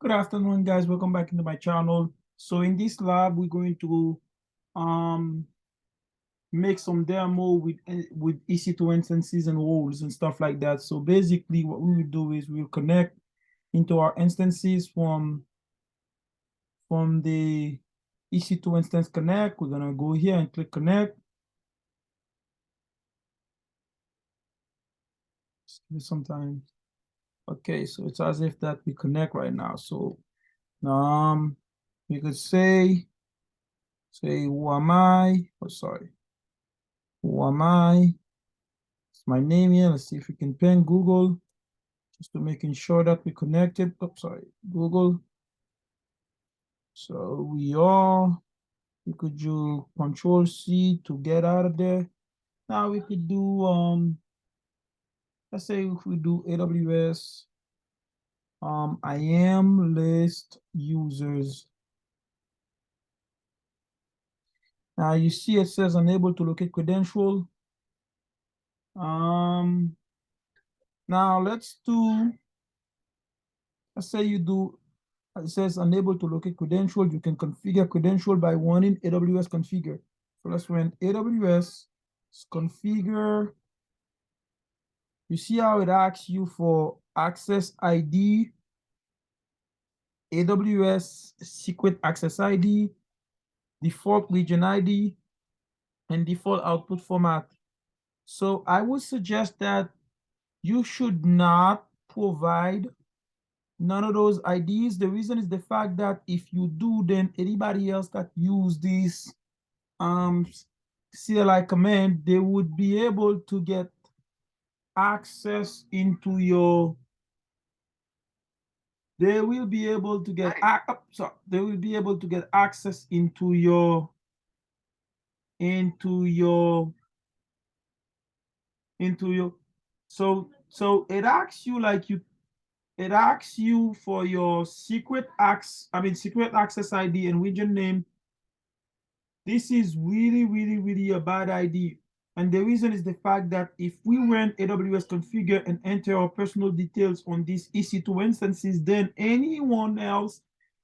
Good afternoon, guys. Welcome back into my channel. So in this lab, we're going to make some demo with EC2 instances and roles and stuff like that. So basically, what we will do is we'll connect into our instances from the EC2 Instance Connect. We're gonna go here and click Connect. Just give me some time. Okay, so it's as if that we connect right now. So we could say who am I? Oh, sorry. Who am I? It's my name here. Let's see if we can ping Google just to making sure that we connected. Oh, sorry, Google. So we could do Control C to get out of there. Now we could do let's say if we do AWS IAM list users. Now you see it says unable to locate credential. Now let's say you do, it says unable to locate credential. You can configure credential by running AWS configure. So let's run AWS configure. You see how it asks you for access ID, AWS secret access ID, default region ID, and default output format. So I would suggest that you should not provide none of those IDs. The reason is the fact that if you do, then anybody else that use this CLI command, they would be able to get access into your, they will be able to get access into your so it asks you it asks you for your secret access ID and region name. This is really a bad idea. And the reason is the fact that if we run AWS configure and enter our personal details on these EC2 instances, then anyone else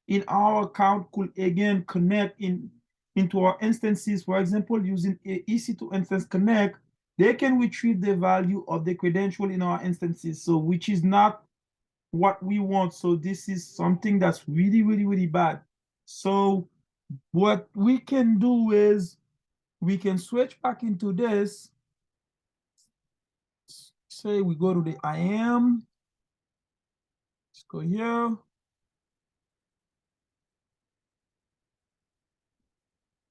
in our account could again connect into our instances. For example, using EC2 Instance Connect, they can retrieve the value of the credential in our instances. So which is not what we want. So this is something that's really bad. So what we can do is we can switch back into this. Say we go to the IAM. Let's go here.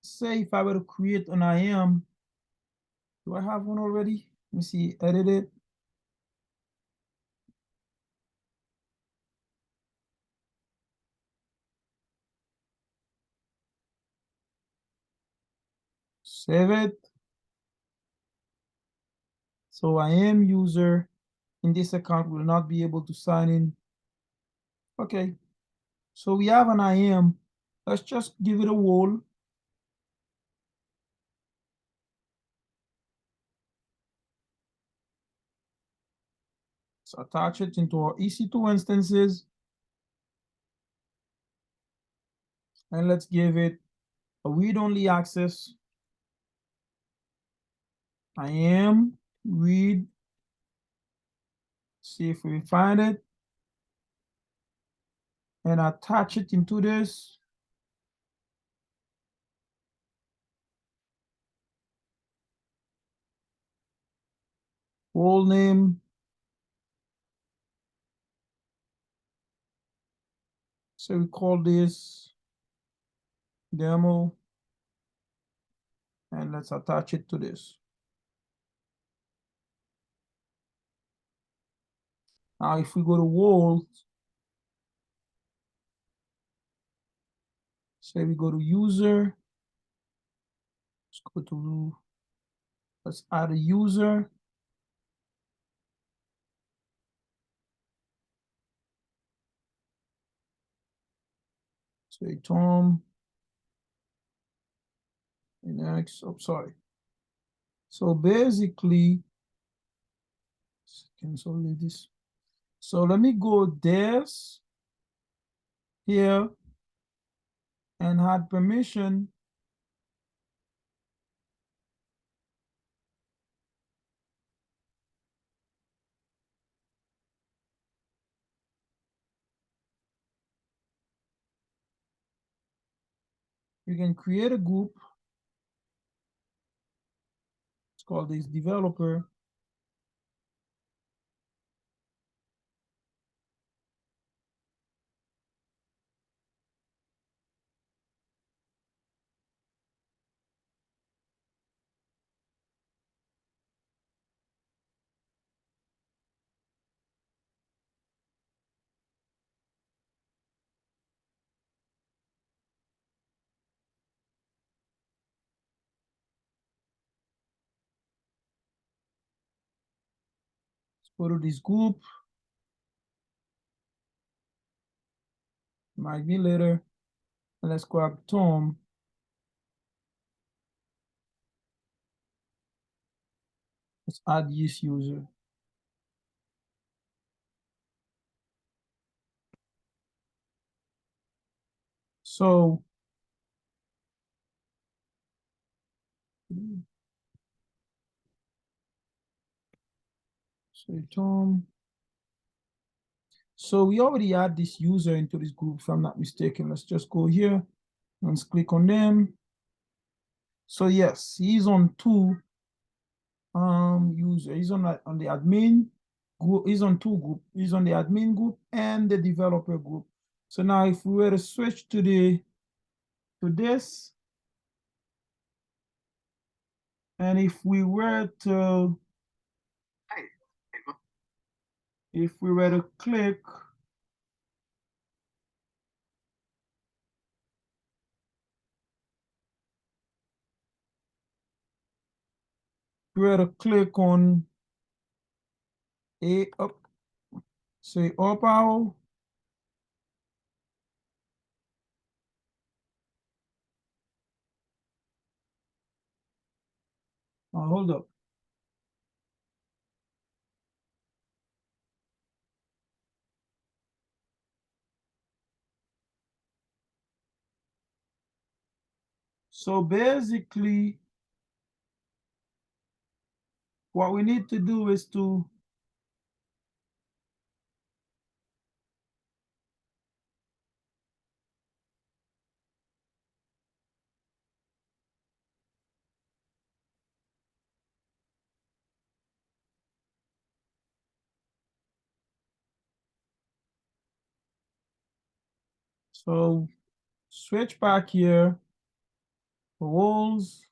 Say if I were to create an IAM, do I have one already? Let me see, edit it. Save it. So IAM user in this account will not be able to sign in. Okay, so we have an IAM. Let's just give it a role. Let's attach it into our EC2 instances. And let's give it a read-only access. IAM read. See if we find it. And attach it into this. Role name. So we call this demo. And let's attach it to this. Now, if we go to roles, say we go to user, let's add a user. Say Tom. And next, oh, sorry. So basically, cancel this. So let me go this. here and add permission. You can create a group. It's called this developer. Let's go to this group. Might be later. And let's grab Tom. Let's add this user. So say Tom. So we already add this user into this group, if I'm not mistaken. Let's just go here. Let's click on them. So yes, he's on two user. He's on the admin group. He's on two group. He's on the admin group and the developer group. So now if we were to switch to this, and if we were to click on a up, say up arrow. Hold up. So basically, what we need to do is to switch back here, roles,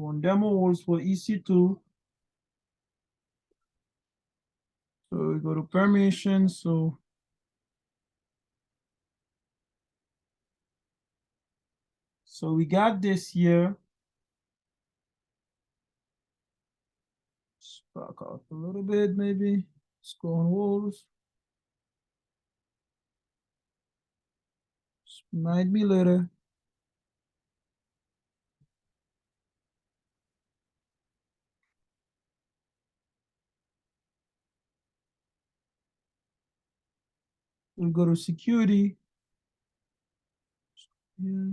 on demo roles for EC2. So we go to permissions. So we got this here. Let's back out a little bit, maybe. Let's go on roles. Might be later. We'll go to security. Yeah.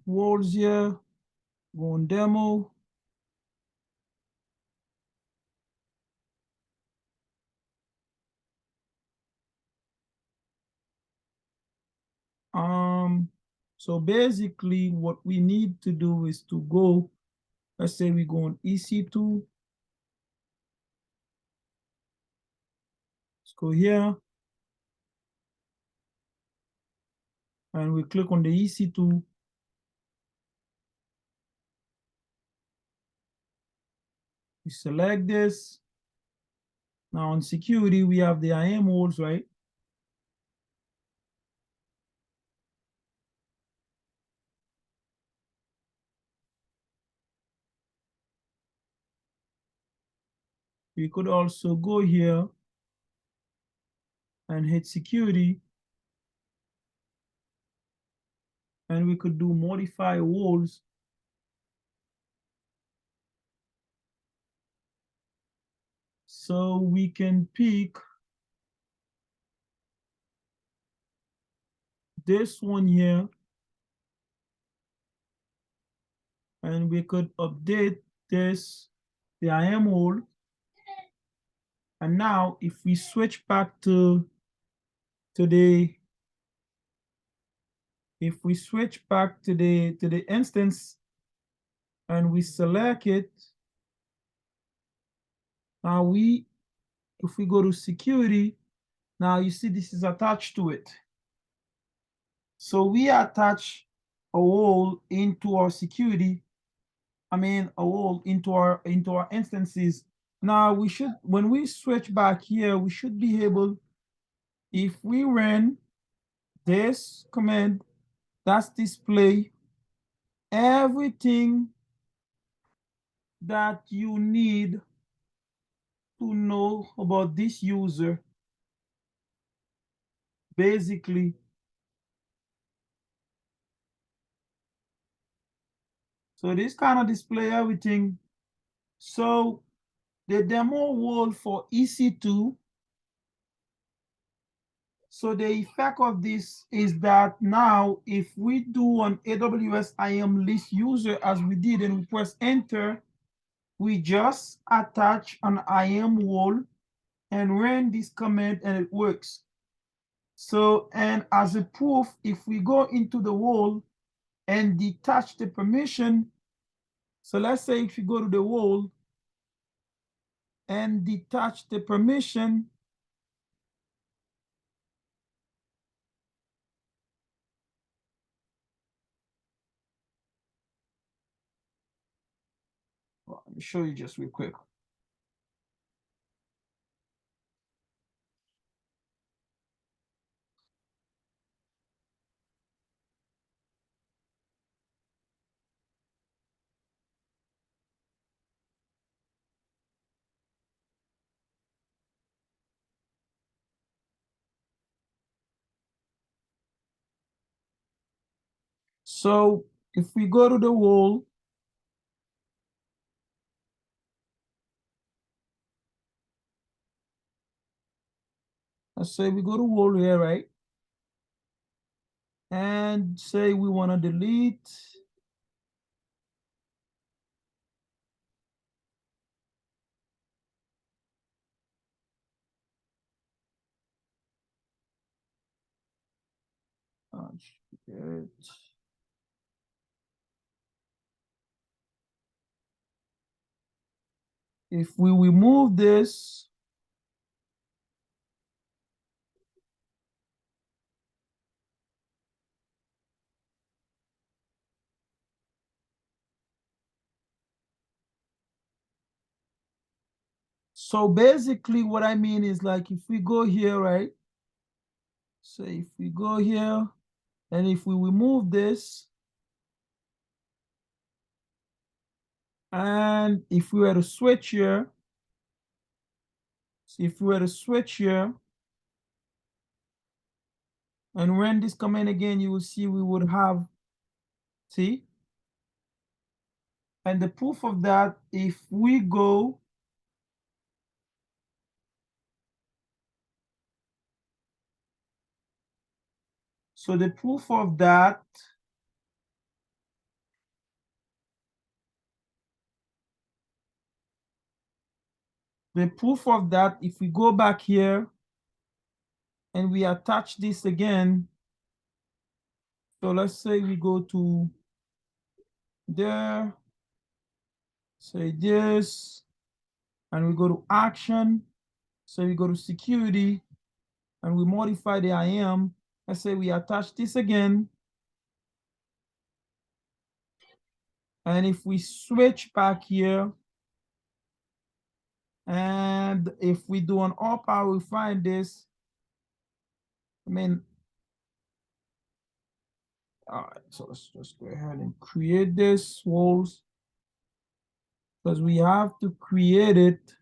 Roles here. Go on demo. So basically what we need to do is to go, let's say we go on EC2. Let's go here. And we click on the EC2. We select this. Now on security, we have the IAM roles, right? We could also go here and hit security, and we could do modify roles. So we can pick this one here, and we could update this, the IAM role. And now if we switch back to the instance and we select it, now if we go to security, now you see this is attached to it. So we attach a role into our security, a role into our instances. Now we should, when we switch back here, we should be able, if we run this command, that's display everything that you need to know about this user, basically. So this kind of display everything. So the demo role for EC2, so the effect of this is that now if we do an AWS IAM list user as we did and we press enter, we just attach an IAM role and run this command and it works. So, and as a proof, if we go into the role and detach the permission, so let's say if you go to the role and detach the permission, well, let me show you just real quick. So if we go to the role, let's say we go to role here, right? And say we want to delete. If we remove this, so basically what I mean is like if we go here, right? So if we go here and if we remove this, and if we were to switch here, so if we were to switch here and run this command again, you will see we would have, see? And the proof of that, if we go, so the proof of that, if we go back here and we attach this again, so let's say we go to there, say this, and we go to action, so we go to security, and we modify the IAM. Let's say we attach this again, and if we switch back here, and if we do an up arrow, we find this. All right, so let's just go ahead and create this roles because we have to create it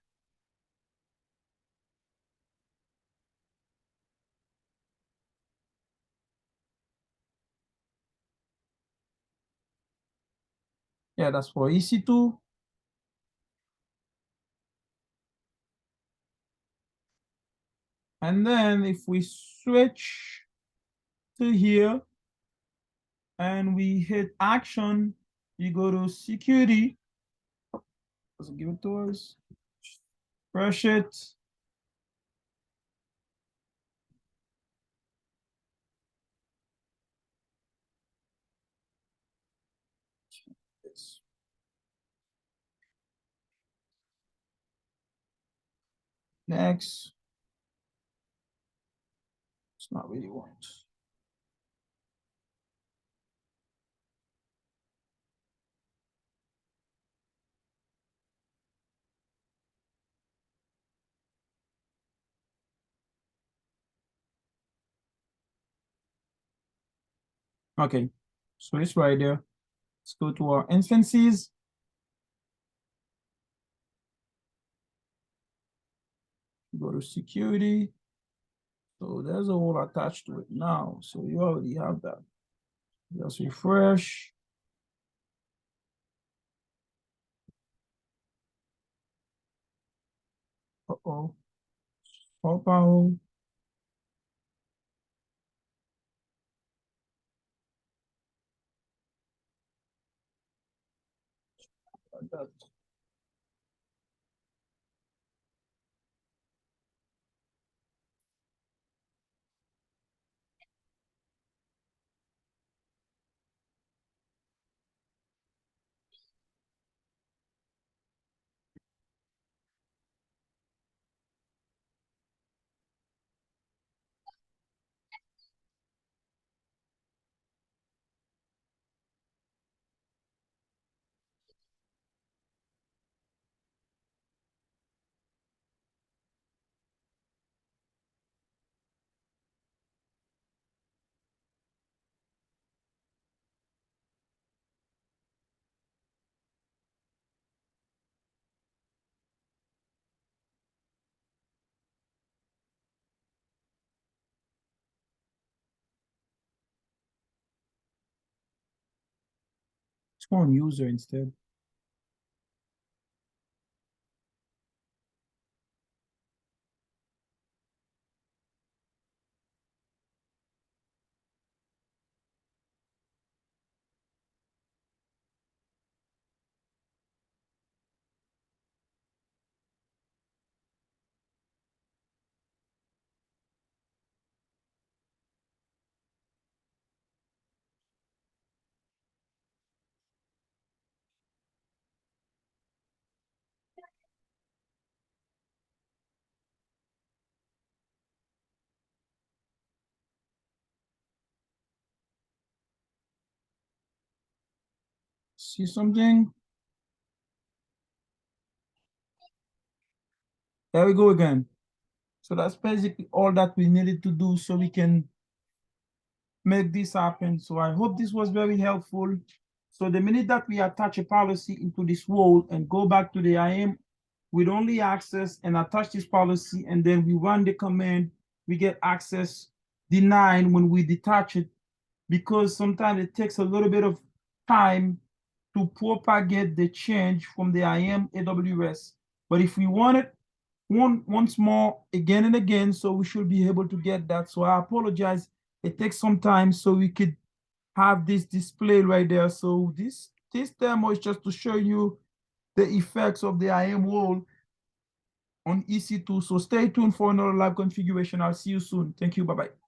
Yeah, that's for EC2. And then if we switch to here and we hit action, you go to security. Doesn't give it to us. Refresh it. Next. It's not really what. Okay, so it's right there. Let's go to our instances. Go to security. So there's a whole attached to it now. So you already have that. Just refresh. Uh-oh. Pop-out. That. Let's go on user instead. See something? There we go again. So that's basically all that we needed to do so we can make this happen. So I hope this was very helpful. So the minute that we attach a policy into this role and go back to the IAM with only access and attach this policy, and then we run the command, we get access denied when we detach it, because sometimes it takes a little bit of time to propagate the change from the IAM AWS. But if we want it once more again and again, so we should be able to get that. So I apologize. It takes some time so we could have this display right there. So this demo is just to show you the effects of the IAM role on EC2. So stay tuned for another live configuration. I'll see you soon. Thank you. Bye-bye.